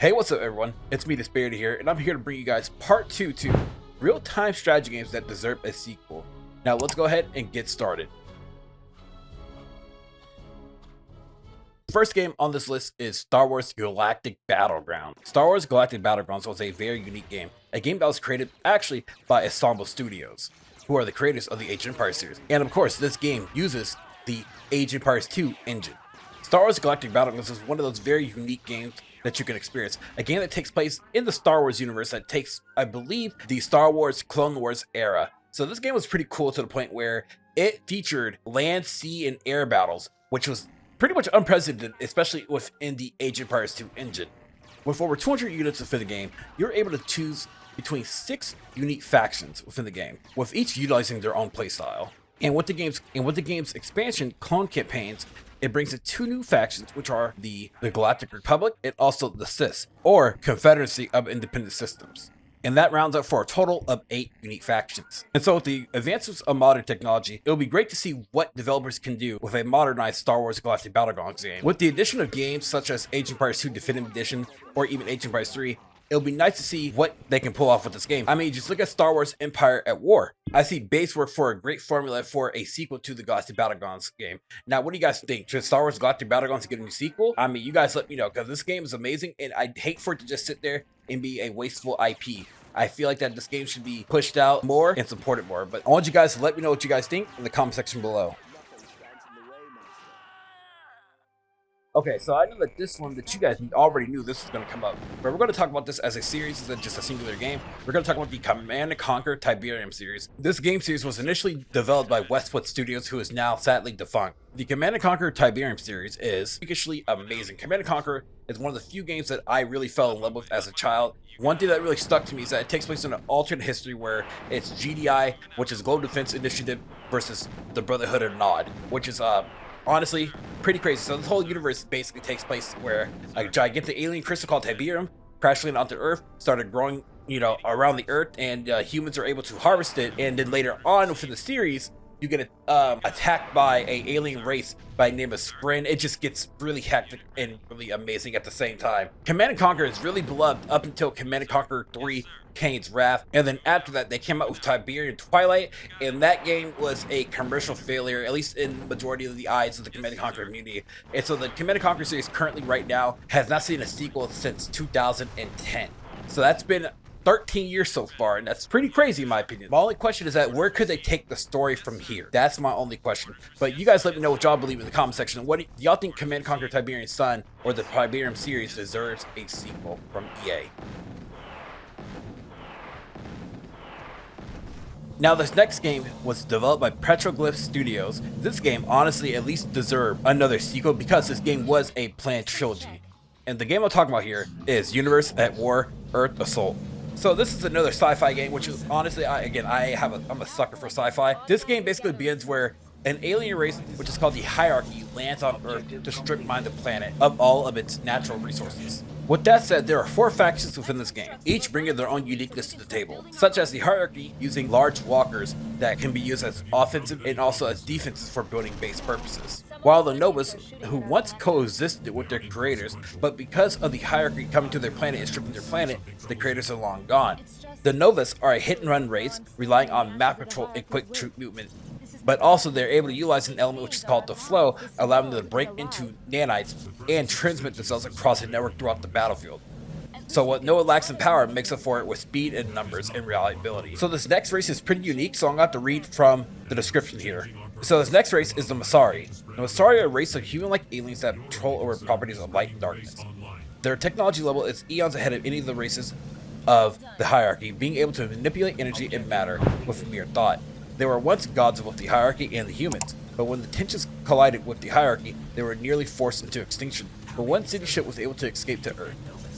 Hey, what's up everyone? It's me, DisBearity here, and I'm here to bring you guys part 2 to real-time strategy games that deserve a sequel. Now let's go ahead and get started. First game on this list is Star Wars Galactic Battlegrounds. Star Wars Galactic Battlegrounds was a very unique game, a game that was created actually by Ensemble Studios, who are the creators of the Age of Empires series. And of course, this game uses the Age of Empires 2 engine. Star Wars Galactic Battlegrounds is one of those very unique games that you can experience. A game that takes place in the Star Wars universe that takes, I believe, the Star Wars Clone Wars era. So this game was pretty cool to the point where it featured land, sea, and air battles, which was pretty much unprecedented, especially within the Age of Empires 2 engine. With over 200 units within the game, you're able to choose between 6 unique factions within the game, with each utilizing their own playstyle. And with the game's expansion clone campaigns, it brings in 2 new factions, which are the Galactic Republic and also the CIS, or Confederacy of Independent Systems. And that rounds up for a total of 8 unique factions. And so with the advances of modern technology, it'll be great to see what developers can do with a modernized Star Wars Galactic Battlegrounds game. With the addition of games such as Age of Empires 2 Definitive Edition or even Age of Empires 3, it'll be nice to see what they can pull off with this game. I mean, just look at Star Wars Empire at War. I see base work for a great formula for a sequel to the Galactic Battlegrounds game. Now, what do you guys think? Should Star Wars Galactic Battlegrounds get a new sequel? I mean, you guys let me know, because this game is amazing, and I'd hate for it to just sit there and be a wasteful IP. I feel like that this game should be pushed out more and supported more. But I want you guys to let me know what you guys think in the comment section below. Okay, so I know that this one that you guys already knew this was going to come up, but we're going to talk about this as a series instead of just a singular game. We're going to talk about the Command & Conquer Tiberian series. This game series was initially developed by Westwood Studios, who is now sadly defunct. The Command & Conquer Tiberian series is freakishly amazing. Command & Conquer is one of the few games that I really fell in love with as a child. One thing that really stuck to me is that it takes place in an alternate history where it's GDI, which is Global Defense Initiative, versus the Brotherhood of Nod, which is honestly pretty crazy. So this whole universe basically takes place where a gigantic alien crystal called Tiberium crashed landed onto Earth, started growing, around the Earth, and humans are able to harvest it. And then later on within the series, you get attacked by a alien race by the name of Sprin. It just gets really hectic and really amazing at the same time. Command & Conquer is really beloved up until Command & Conquer 3 Kane's Wrath, and then after that they came out with Tiberian Twilight, and that game was a commercial failure, at least in the majority of the eyes of the Command & Conquer community. And so the Command & Conquer series currently right now has not seen a sequel since 2010. So that's been 13 years so far, and that's pretty crazy in my opinion. My only question is that where could they take the story from here? That's my only question. But you guys let me know what y'all believe in the comment section. What do y'all think Command & Conquer Tiberian Sun or the Tiberium series deserves a sequel from EA? Now, this next game was developed by Petroglyph Studios. This game honestly at least deserved another sequel because this game was a planned trilogy. And the game I'm talking about here is Universe at War Earth Assault. So this is another sci-fi game, which is honestly, I'm a sucker for sci-fi. This game basically begins where an alien race, which is called the Hierarchy, lands on Earth to strip mine the planet of all of its natural resources. With that said, there are 4 factions within this game, each bringing their own uniqueness to the table, such as the Hierarchy using large walkers that can be used as offensive and also as defenses for building base purposes, while the Novas, who once coexisted with their creators, but because of the Hierarchy coming to their planet and stripping their planet, the creators are long gone. The Novas are a hit-and-run race, relying on map control and quick troop movement, but also they're able to utilize an element which is called the flow, allowing them to break into nanites and transmit themselves across a network throughout the battlefield. So what Noah lacks in power makes up for it with speed and numbers and reliability. So this next race is pretty unique, so I'm going to have to read from the description here. So this next race is the Masari. The Masari are a race of human-like aliens that control over properties of light and darkness. Their technology level is eons ahead of any of the races of the Hierarchy, being able to manipulate energy and matter with mere thought. They were once gods of both the Hierarchy and the humans, but when the tensions collided with the Hierarchy, they were nearly forced into extinction, but one city ship was able to escape to Earth.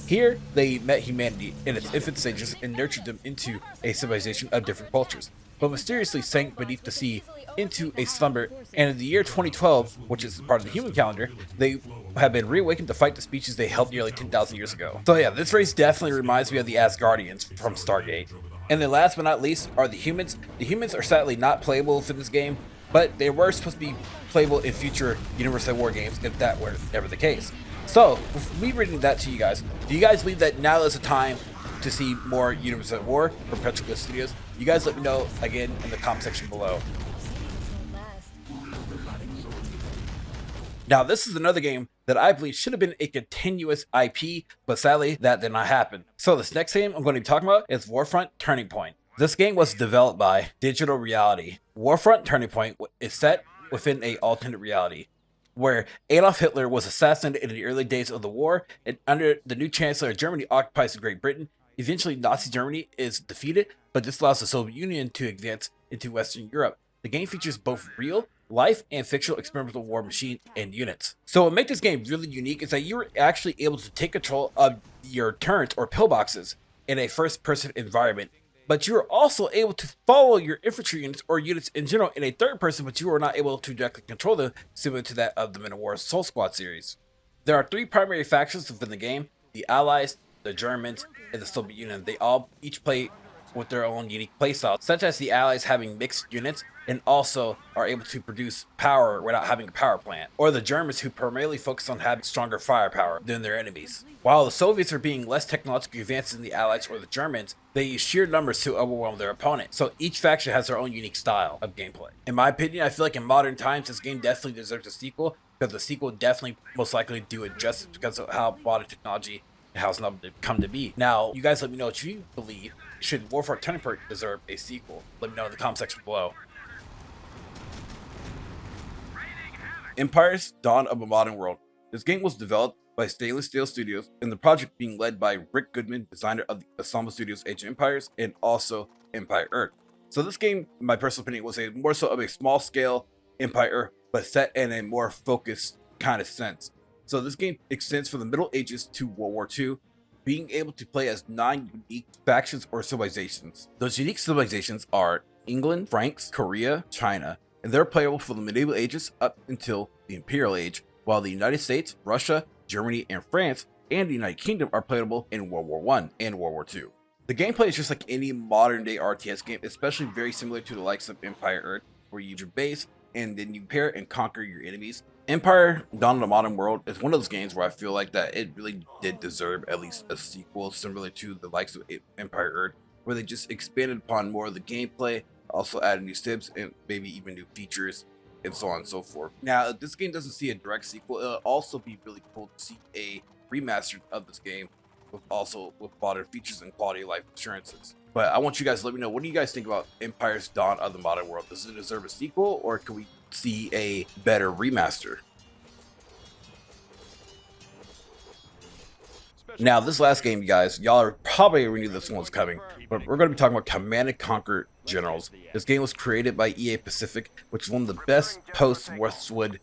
Here, they met humanity in its infant stages and nurtured them into a civilization of different cultures, but mysteriously sank beneath the sea into a slumber, and in the year 2012, which is part of the human calendar, they have been reawakened to fight the species they helped nearly 10,000 years ago. So yeah, this race definitely reminds me of the Asgardians from Stargate. And then last but not least are the humans. The humans are sadly not playable in this game, but they were supposed to be playable in future Universe at War games if that were ever the case. So, with me reading that to you guys, do you guys believe that now is the time to see more Universe at War from Petroglyph Studios? You guys let me know again in the comment section below. Now, this is another game that I believe should have been a continuous IP, but sadly, that did not happen. So this next game I'm going to be talking about is Warfront Turning Point. This game was developed by Digital Reality. Warfront Turning Point is set within an alternate reality, where Adolf Hitler was assassinated in the early days of the war, and under the new Chancellor, Germany occupies Great Britain. Eventually, Nazi Germany is defeated, but this allows the Soviet Union to advance into Western Europe. The game features both real life and fictional experimental war machine and units. So what makes this game really unique is that you're actually able to take control of your turrets or pillboxes in a first-person environment, but you're also able to follow your infantry units or units in general in a third person, but you are not able to directly control them, similar to that of the Men of War Soul Squad series. There are three primary factions within the game: the Allies, the Germans, and the Soviet Union. They all each play with their own unique playstyle, such as the Allies having mixed units and also are able to produce power without having a power plant, or the Germans who primarily focus on having stronger firepower than their enemies. While the Soviets are being less technologically advanced than the Allies or the Germans, they use sheer numbers to overwhelm their opponent, so each faction has their own unique style of gameplay. In my opinion, I feel like in modern times, this game definitely deserves a sequel, because the sequel definitely most likely do it justice because of how modern technology has now come to be. Now, you guys let me know what you believe. Should Warfront Turning Point deserve a sequel? Let me know in the comment section below. Empires: Dawn of a Modern World. This game was developed by Stainless Steel Studios, and the project being led by Rick Goodman, designer of the Ensemble Studios' Age of Empires, and also Empire Earth. So this game, in my personal opinion, was a more so of a small scale Empire Earth, but set in a more focused kind of sense. So this game extends from the Middle Ages to World War II, being able to play as 9 unique factions or civilizations. Those unique civilizations are England, Franks, Korea, China, and they're playable from the medieval ages up until the Imperial Age, while the United States, Russia, Germany, and France, and the United Kingdom are playable in World War I and World War II. The gameplay is just like any modern day RTS game, especially very similar to the likes of Empire Earth, where you use your base and then you pair and conquer your enemies. Empire: Dawn of the Modern World is one of those games where I feel like that it really did deserve at least a sequel similar to the likes of Empire Earth, where they just expanded upon more of the gameplay, also added new sibs and maybe even new features and so on and so forth. Now, if this game doesn't see a direct sequel, it'll also be really cool to see a remaster of this game with modern features and quality of life assurances. But I want you guys to let me know, what do you guys think about Empire's Dawn of the Modern World? Does it deserve a sequel, or can we see a better remaster? Now, this last game, you guys, y'all are probably already knew this one was coming, but we're going to be talking about Command & Conquer Generals. This game was created by EA Pacific, which is one of the best post-Westwood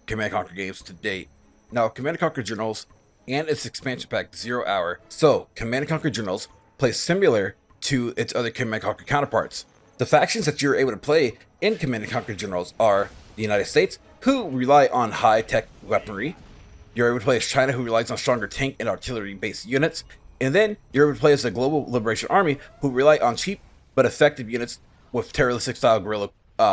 Command & Conquer games to date. Now, Command & Conquer Generals and its expansion pack, 0 Hour. So, Command & Conquer Generals plays similar to its other Command & Conquer counterparts. The factions that you're able to play in Command & Conquer Generals are the United States, who rely on high-tech weaponry. You're able to play as China, who relies on stronger tank and artillery-based units. And then you're able to play as the Global Liberation Army, who rely on cheap but effective units with terroristic-style guerrilla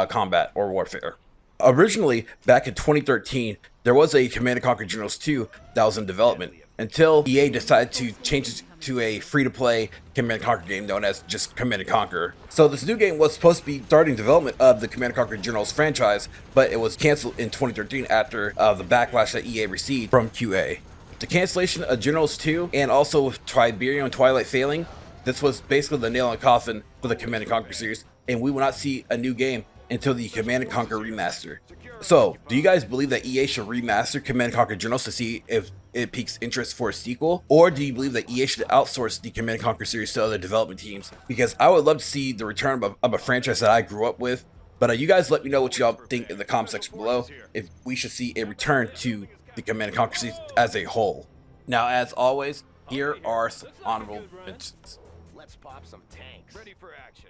combat or warfare. Originally, back in 2013, there was a Command & Conquer Generals 2 that was in development, until EA decided to change it to a free-to-play Command & Conquer game known as just Command & Conquer. So this new game was supposed to be starting development of the Command & Conquer Generals franchise, but it was canceled in 2013 after the backlash that EA received from QA. The cancellation of Generals 2 and also with Tiberian and Twilight failing, this was basically the nail in the coffin for the Command & Conquer series, and we will not see a new game until the Command & Conquer remaster. So, do you guys believe that EA should remaster Command & Conquer Generals to see if it piques interest for a sequel? Or do you believe that EA should outsource the Command & Conquer series to other development teams? Because I would love to see the return of a franchise that I grew up with. But you guys let me know what y'all think in the comment section below, if we should see a return to the Command & Conquer series as a whole. Now, as always, here are some honorable mentions. Let's pop some tanks. Ready for action.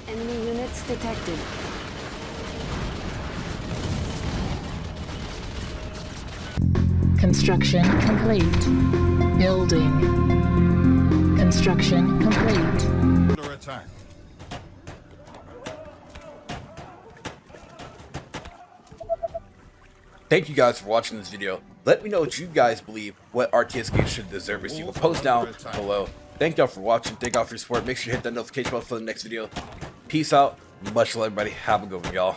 Enemy units detected. Construction complete. Building. Construction complete. Under attack. Thank you guys for watching this video. Let me know what you guys believe what RTS games should deserve a sequel. Post down below. Thank y'all for watching. Thank y'all for your support. Make sure you hit that notification bell for the next video. Peace out. Much love, everybody. Have a good one, y'all.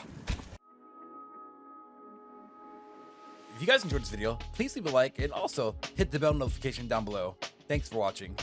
If you guys enjoyed this video, please leave a like and also hit the bell notification down below. Thanks for watching.